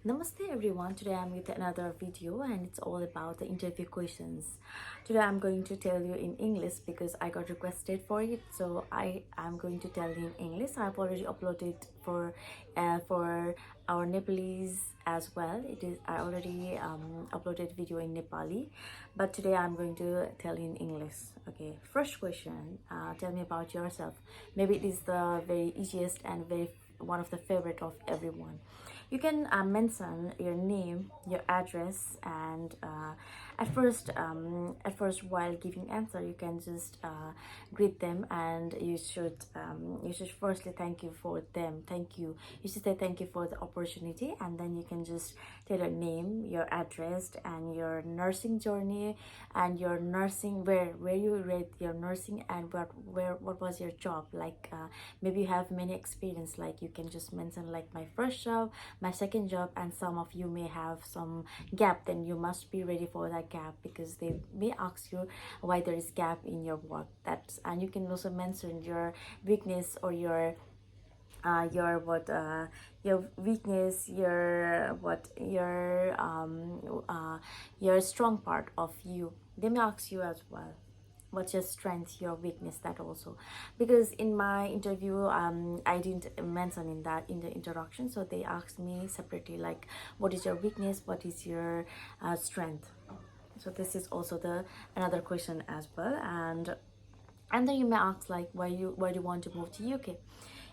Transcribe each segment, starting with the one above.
Namaste everyone. Today I'm with another video and it's all about the interview questions. Today I'm going to tell you in English because I got requested for it, so I am going to tell you in English. I've already uploaded for our Nepalese as well. I already uploaded video in Nepali, but today I'm going to tell you in English. Okay, first question. Tell me about yourself. Maybe it is the very easiest and very one of the favorite of everyone. You can mention your name, your address, and at first while giving answer you can just greet them, and you should firstly thank you for them. You should say thank you for the opportunity, and then you can just tell your name, your address, and your nursing journey, and your nursing where you read your nursing, and what was your job like. Maybe you have many experience, like you can just mention like my first job, my second job, and some of you may have some gap. Then you must be ready for that gap because they may ask you why there is gap in your work. That's And you can also mention your weakness or your weakness, your strong part of you. They may ask you as well what's your strength, your weakness, that also. Because in my interview I didn't mention in that in the introduction, so they asked me separately like what is your weakness, what is your strength. So this is also the another question as well. And then you may ask like why do you want to move to UK.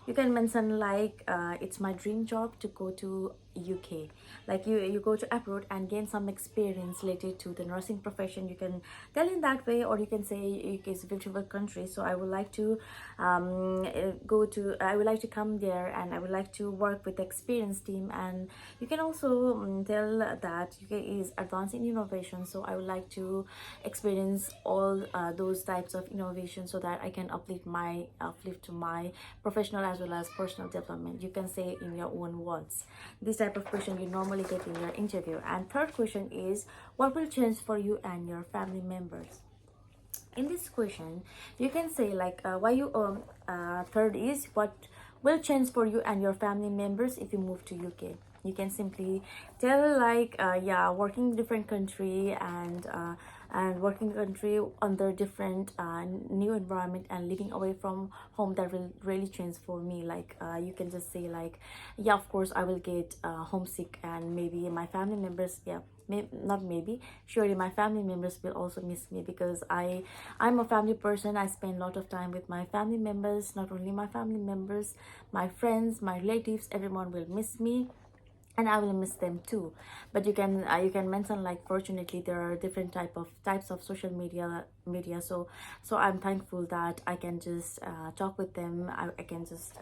You can mention like it's my dream job to go to UK. Like you go to abroad and gain some experience related to the nursing profession. You can tell in that way, or you can say UK is a beautiful country, so I would like to I would like to come there, and I would like to work with the experienced team. And you can also tell that UK is advanced in innovation, so I would like to experience all those types of innovation so that I can uplift to my professional as well as personal development. You can say in your own words. This type of question you normally get in your interview. And third question is what will change for you and your family members. In this question you can say like why you third is what will change for you and your family members if you move to UK. You can simply tell like yeah, working different country and working country under different new environment and living away from home, that will really change for me. Like you can just say like yeah, of course I will get homesick, and maybe my family members, yeah, not maybe, surely my family members will also miss me, because I'm a family person. I spend a lot of time with my family members. Not only my family members, my friends, my relatives, everyone will miss me, and I will miss them too. But you can mention like fortunately there are different types of social media. So I'm thankful that I can just talk with them. I can just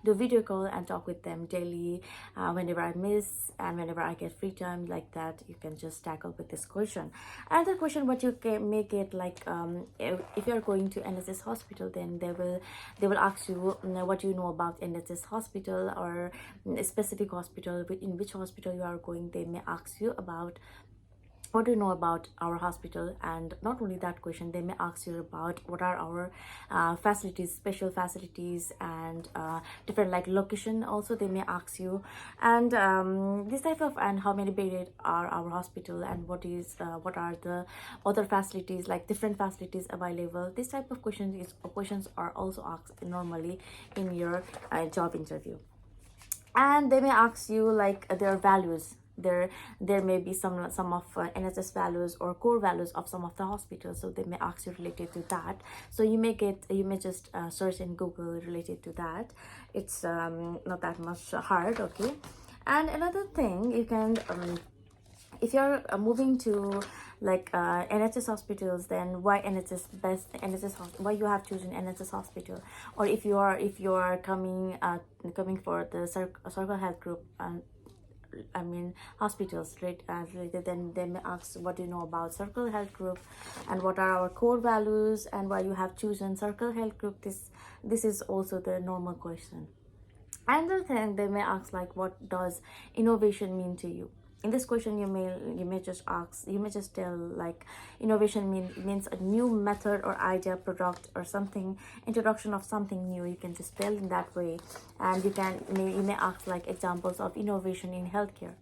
do video call and talk with them daily, whenever I miss and whenever I get free time. Like that you can just tackle with this question. Another question what you can make it like if you're going to NHS hospital, then they will ask you what do you know about NHS hospital, or a specific hospital, in which hospital you are going. They may ask you about what do you know about our hospital. And not only that question, they may ask you about what are our facilities, special facilities, and different like location also they may ask you. And this type of, and how many bedded are our hospital, and what are the other facilities, like different facilities available. This type of questions are also asked normally in your job interview. And they may ask you like their values. There may be some of NHS values or core values of some of the hospitals, so they may ask you related to that. So you may just search in Google related to that. It's not that much hard. Okay. And another thing you can if you're moving to like NHS hospitals, then why NHS best why you have chosen NHS hospital. Or if you are coming for the circle health group, I mean hospitals related, then they may ask what do you know about circle health group, and what are our core values, and why you have chosen circle health group. This is also the normal question. Another thing they may ask like what does innovation mean to you. In this question you may just tell like innovation means a new method or idea, product, or something, introduction of something new. You can just tell in that way. And you may ask like examples of innovation in healthcare.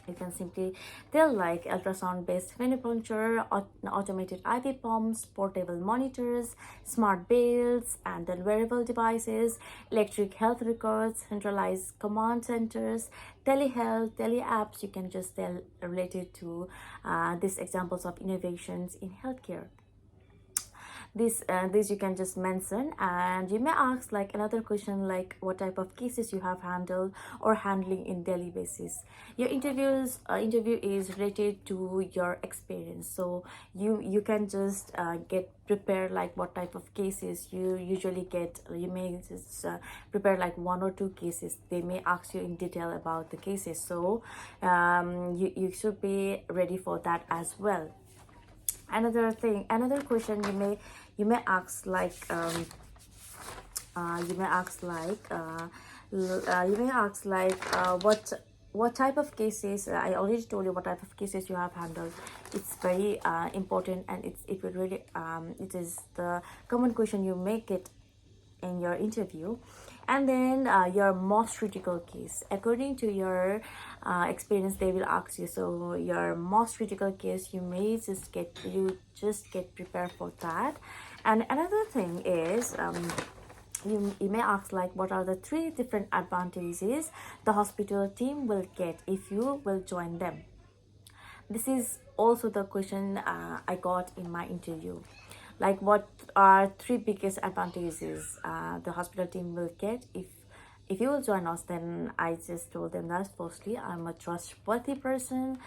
You can simply tell like ultrasound based venipuncture, automated IV pumps, portable monitors, smart belts, and then wearable devices, electric health records, centralized command centers, telehealth, tele-apps. You can just tell related to these examples of innovations in healthcare. This you can just mention, and you may ask like another question like what type of cases you have handled or handling in daily basis. Your interview is related to your experience, so you can just get prepared like what type of cases you usually get. You may just prepare like one or two cases. They may ask you in detail about the cases, so you should be ready for that as well. Another question you may ask like you may ask like you may ask like what type of cases. I already told you what type of cases you have handled. It's very important, and it would really it is the common question you may get in your interview. And then your most critical case, according to your experience, they will ask you. So your most critical case, you just get prepared for that. And another thing is you may ask like what are the 3 different advantages the hospital team will get if you will join them. This is also the question I got in my interview. Like, what are 3 biggest advantages the hospital team will get if you will join us? Then I just told them that firstly, I'm a trustworthy person,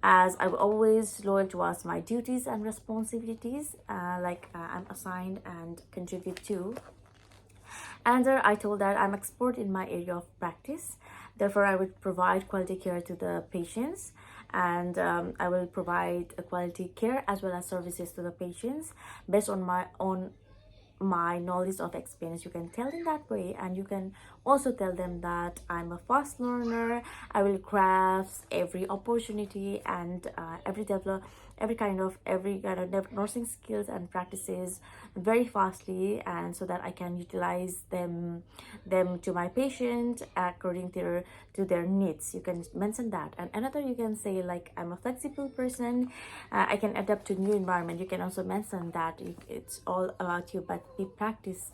as I'm always loyal towards my duties and responsibilities, I'm assigned and contribute to. And there I told that I'm expert in my area of practice. Therefore, I would provide quality care to the patients, and I will provide a quality care as well as services to the patients based on my knowledge of experience. You can tell in that way, and you can also tell them that I'm a fast learner. I will grasp every opportunity and every kind of nursing skills and practices very fastly, and so that I can utilize them to my patient according to their needs. You can mention that. And another, you can say like I'm a flexible person. I can adapt to new environment. You can also mention that it's all about you, but be practice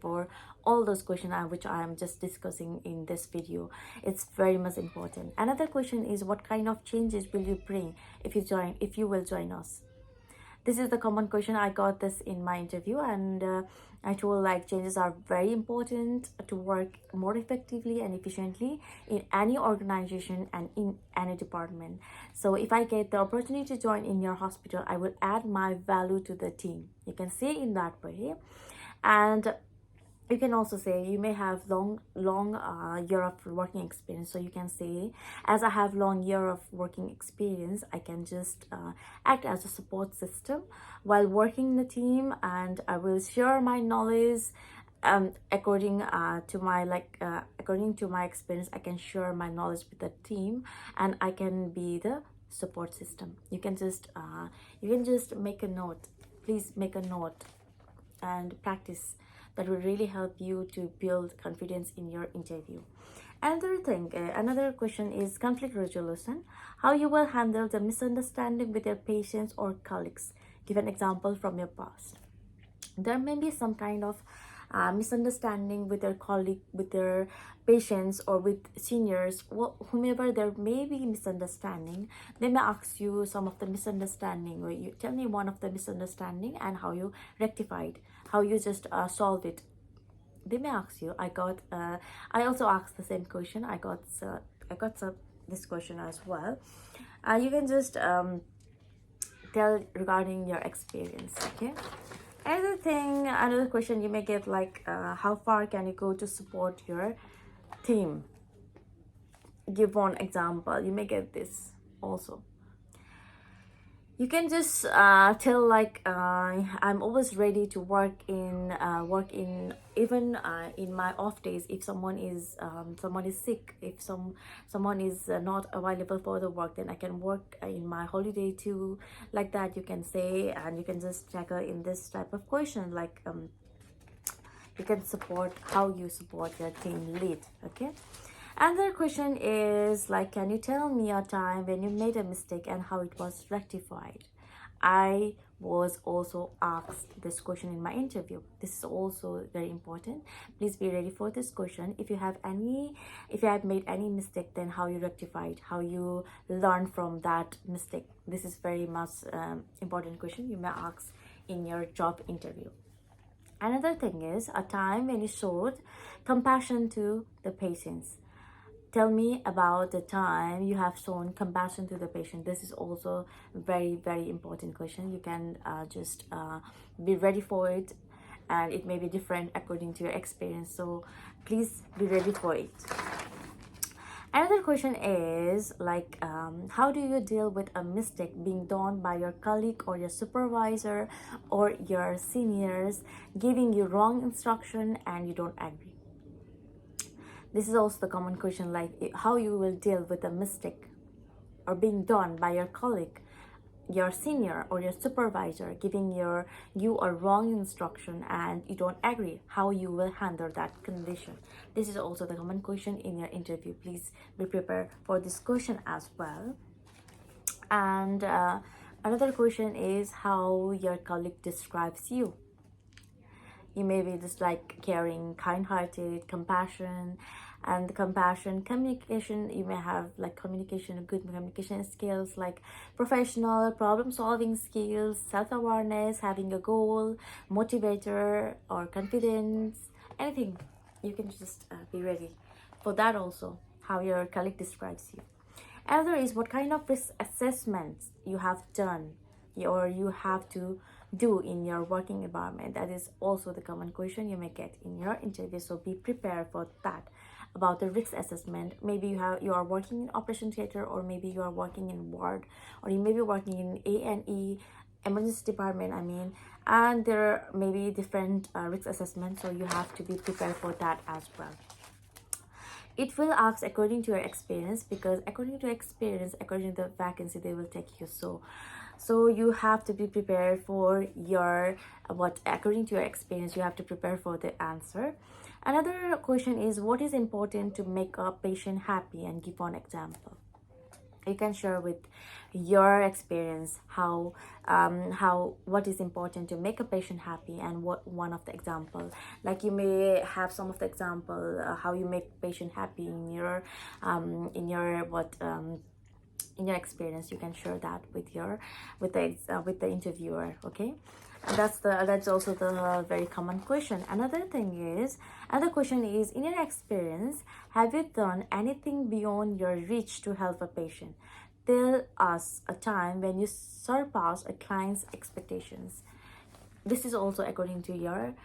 for all those questions which I am just discussing in this video. It's very much important. Another question is what kind of changes will you bring if you will join us? This is the common question. I got this in my interview, and I told like changes are very important to work more effectively and efficiently in any organization and in any department. So if I get the opportunity to join in your hospital, I will add my value to the team. You can say in that way. And you can also say you may have long year of working experience. So you can say, as I have long year of working experience, I can just act as a support system while working in the team, and I will share my knowledge according to my experience. I can share my knowledge with the team, and I can be the support system. You can just make a note. Please make a note and practice. That will really help you to build confidence in your interview. Another question is conflict resolution. How you will handle the misunderstanding with your patients or colleagues. Give an example from your past. There may be some kind of misunderstanding with their colleague, with their patients, or with seniors, whomever there may be misunderstanding. They may ask you some of the misunderstanding, or you tell me one of the misunderstanding and how you rectified, how you just solve it. They may ask you. I also asked the same question. I got this question as well. You can just tell regarding your experience. Okay. Another question you may get like how far can you go to support your team? Give one example. You may get this also. You can just tell like I'm always ready to work in even in my off days. If someone is sick, if someone is not available for the work, then I can work in my holiday too. Like that you can say, and you can just tackle in this type of question like you can support how you support your team lead. Okay. Another question is like, can you tell me a time when you made a mistake and how it was rectified? I was also asked this question in my interview. This is also very important. Please be ready for this question. If you have made any mistake, then how you rectified, how you learn from that mistake. This is very much important question you may ask in your job interview. Another thing is a time when you showed compassion to the patients. Tell me about the time you have shown compassion to the patient. This is also very, very important question. You can just be ready for it, and it may be different according to your experience. So please be ready for it. Another question is like, how do you deal with a mistake being done by your colleague or your supervisor or your seniors giving you wrong instruction and you don't agree? This is also the common question, like how you will deal with a mistake or being done by your colleague, your senior or your supervisor giving you a wrong instruction and you don't agree, how you will handle that condition. This is also the common question in your interview. Please be prepared for this question as well. And another question is how your colleague describes you. You may be just like caring, kind-hearted, compassion, and compassion communication. You may have like communication, good communication skills, like professional problem-solving skills, self-awareness, having a goal, motivator, or confidence. Anything, you can just be ready for that also. How your colleague describes you. Another is what kind of risk assessments you have done or you have to do in your working environment. That is also the common question you may get in your interview, so be prepared for that. About the risk assessment, maybe you are working in operation theater, or maybe you are working in ward, or you may be working in A&E, emergency department, and there may be different risk assessments, so you have to be prepared for that as well. It will ask according to your experience, because according to experience, according to the vacancy, they will take you. So you have to be prepared for your what according to your experience, you have to prepare for the answer. Another question is, what is important to make a patient happy, and give one example. You can share with your experience how what is important to make a patient happy, and what one of the example, like you may have some of the example how you make patient happy in your in your experience. You can share that with the interviewer. Okay, that's also the very common question. Another question is, in your experience, have you done anything beyond your reach to help a patient? Tell us a time when you surpass a client's expectations. This is also according to your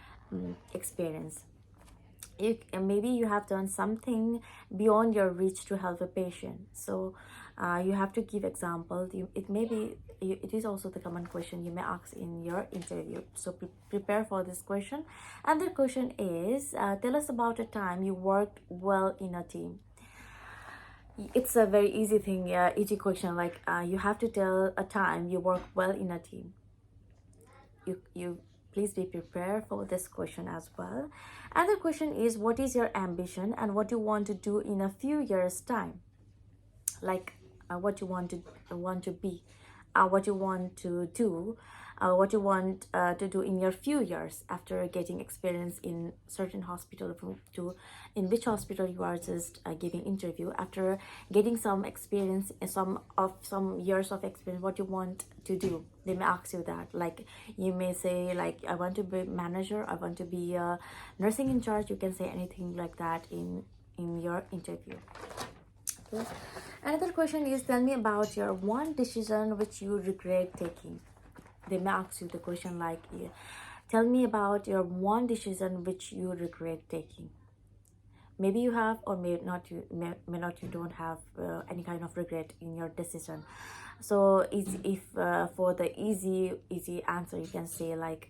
experience. Maybe you have done something beyond your reach to help a patient, so you have to give example. It is also the common question you may ask in your interview, so prepare for this question. And the question is, tell us about a time you worked well in a team. It's a very easy question, like you have to tell a time you work well in a team. You please be prepared for this question as well. And the question is, what is your ambition and what you want to do in a few years time? Like what you want to be, what you want to do, what you want to do in your few years after getting experience in certain hospital, to in which hospital you are just giving interview. After getting some experience, some years of experience, what you want to do, they may ask you that. Like you may say, like, I want to be manager, I want to be a nursing in charge. You can say anything like that in your interview. Okay. Another question is, tell me about your one decision which you regret taking. They may ask you the question like, tell me about your one decision which you regret taking. Maybe you have, or may not. You don't have any kind of regret in your decision. So if for the easy answer, you can say like,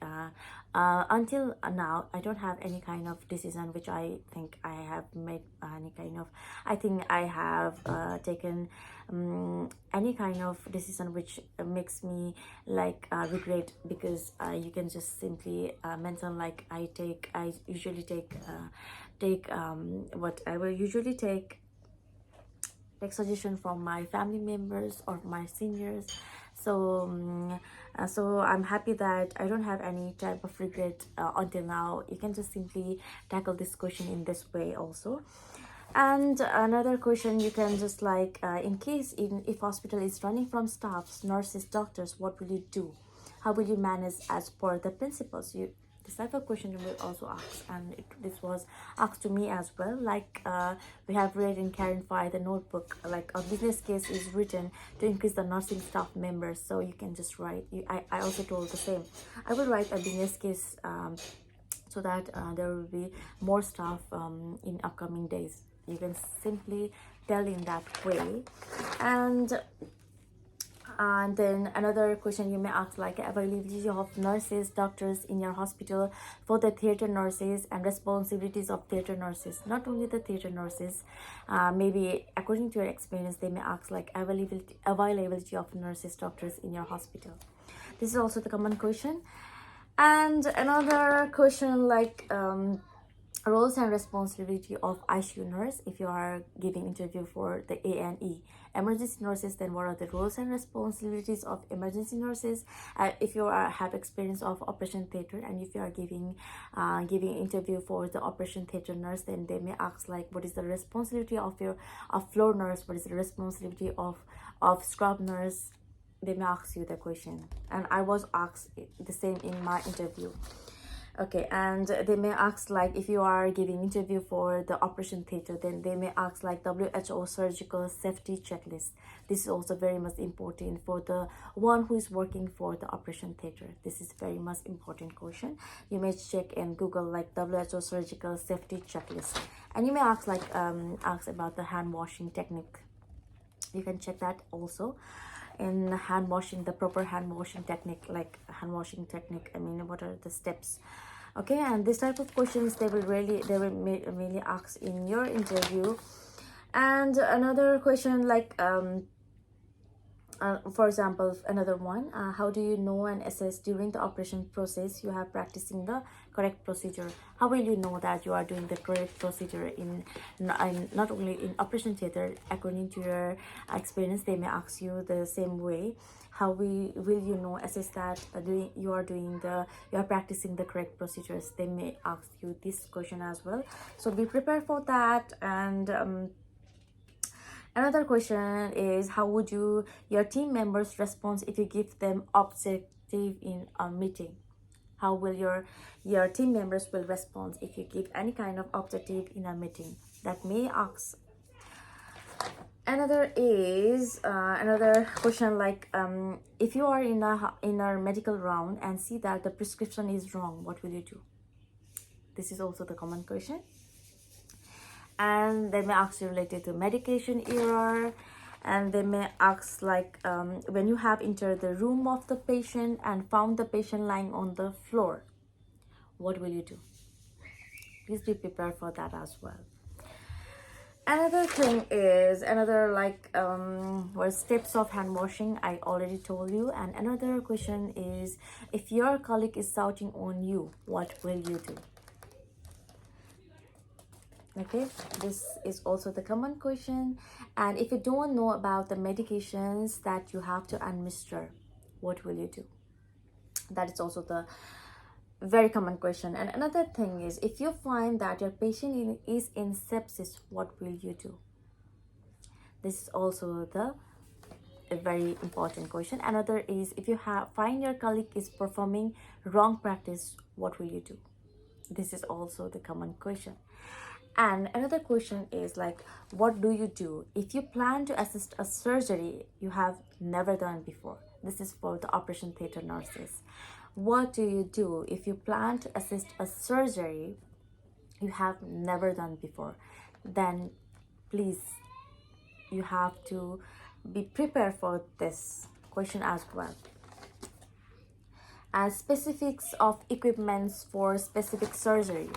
until now I don't have any kind of decision which I think I have made any kind of, I think I have taken any kind of decision which makes me like regret, because you can just simply mention like, I usually take what I will usually take like suggestion from my family members or my seniors. So so I'm happy that I don't have any type of regret until now. You can just simply tackle this question in this way also. And another question, you can just like in case if hospital is running from staffs, nurses, doctors, what will you do? How will you manage as per the principles? You This type of question you will also ask, and this was asked to me as well. Like we have read in Karen Fire the notebook, like a business case is written to increase the nursing staff members. So you can just write. I also told the same. I will write a business case so that there will be more staff in upcoming days. You can simply tell in that way. And then another question you may ask, like availability of nurses, doctors in your hospital for the theater nurses and responsibilities of theater nurses. Not only the theater nurses, maybe according to your experience, they may ask like availability of nurses, doctors in your hospital. This is also the common question. And another question like roles and responsibility of ICU nurse. If you are giving interview for the A&E emergency nurses, then what are the roles and responsibilities of emergency nurses? If you have experience of operation theater, and if you are giving interview for the operation theater nurse, then they may ask like what is the responsibility of floor nurse, what is the responsibility of scrub nurse. They may ask you the question, and I was asked the same in my interview. Okay, and they may ask like if you are giving interview for the operation theater, then they may ask like WHO surgical safety checklist. This is also very much important for the one who is working for the operation theater. This is very much important question. You may check in Google like WHO surgical safety checklist, and you may ask like ask about the hand washing technique. You can check that also. In hand washing, the proper hand washing technique, like hand washing technique, I mean, what are the steps? Okay, and this type of questions they will mainly ask in your interview. And another question like for example, another one, how do you know and assess during the operation process you have practicing the correct procedure? How will you know that you are doing the correct procedure in not only in operation theater? According to your experience, they may ask you the same way. How will you know, assess that you are practicing the correct procedures? They may ask you this question as well, so be prepared for that. And another question is, how would your team members respond if you give them objective in a meeting? How will your team members will respond if you give any kind of objective in a meeting? That may ask. Another is another question like if you are in a medical round and see that the prescription is wrong, what will you do? This is also the common question. And they may ask you related to medication error, and they may ask like when you have entered the room of the patient and found the patient lying on the floor, what will you do? Please be prepared for that as well. Another thing is another like what steps of hand washing, I already told you. And another question is, if your colleague is shouting on you, what will you do? Okay, this is also the common question. And if you don't know about the medications that you have to administer, what will you do? That is also the very common question. And another thing is, if you find that your patient is in sepsis, what will you do? This is also a very important question. Another is, if you find your colleague is performing wrong practice, what will you do? This is also the common question. And another question is like, what do you do if you plan to assist a surgery you have never done before? This is for the operation theater nurses. What do you do if you plan to assist a surgery you have never done before? Then please, you have to be prepared for this question as well. As specifics of equipments for specific surgery,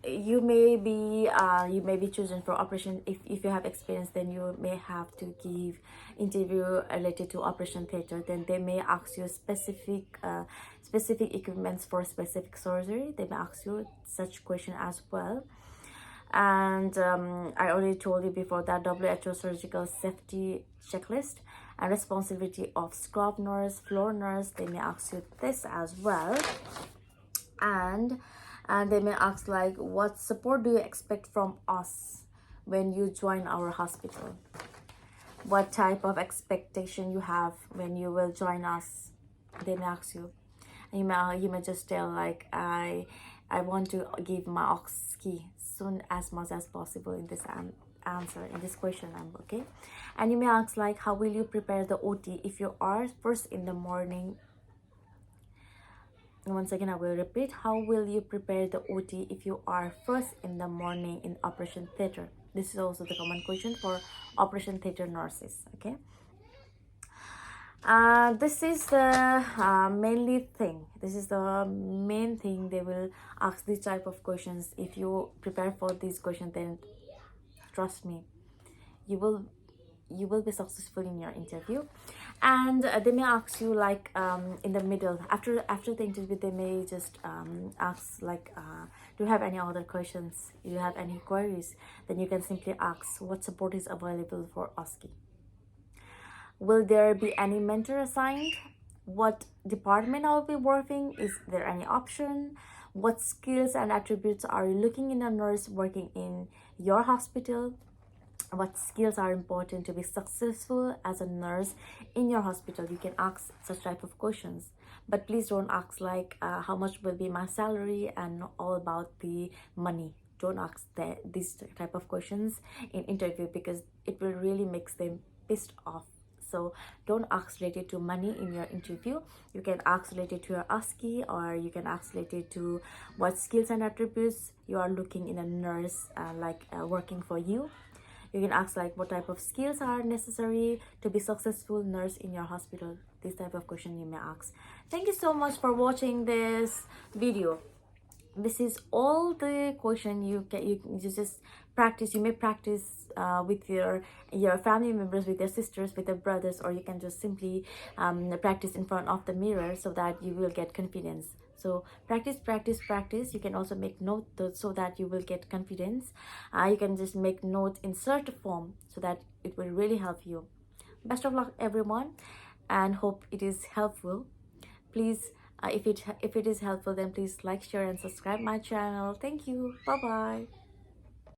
you may be chosen for operation. If you have experience, then you may have to give interview related to operation theater. Then they may ask you specific equipments for specific surgery. They may ask you such question as well. And I already told you before that WHO surgical safety checklist and responsibility of scrub nurse, floor nurse, they may ask you this as well. And they may ask like, what support do you expect from us when you join our hospital? What type of expectation you have when you will join us? They may ask you. You may just tell like, I want to give my ox key soon as much as possible in this answer, in this question. Okay. And you may ask like, how will you prepare the OT if you are first in the morning? Once again, I will repeat, how will you prepare the OT if you are first in the morning in operation theater? This is also the common question for operation theater nurses. Okay. This is the this is the main thing they will ask, this type of questions. If you prepare for these questions, then trust me, you will be successful in your interview. And they may ask you like, in the middle, after the interview, they may just ask like, do you have any other questions? Do you have any queries? Then you can simply ask, what support is available for OSCE? Will there be any mentor assigned? What department I'll be working? Is there any option? What skills and attributes are you looking in a nurse working in your hospital? What skills are important to be successful as a nurse in your hospital? You can ask such type of questions, but please don't ask like, how much will be my salary and all about the money. Don't ask these type of questions in interview, because it will really makes them pissed off. So don't ask related to money in your interview. You can ask related to your OSCE, or you can ask related to what skills and attributes you are looking in a nurse working for you. You can ask like, what type of skills are necessary to be successful nurse in your hospital. This type of question you may ask. Thank you so much for watching this video. This is all the question you just practice. You may practice with your family members, with your sisters, with your brothers, or you can just simply practice in front of the mirror, so that you will get confidence. So practice, practice, practice. You can also make note so that you will get confidence. You can just make notes in certain form, so that it will really help you. Best of luck everyone, and hope it is helpful. Please, if it is helpful, then please like, share and subscribe my channel. Thank you. Bye bye.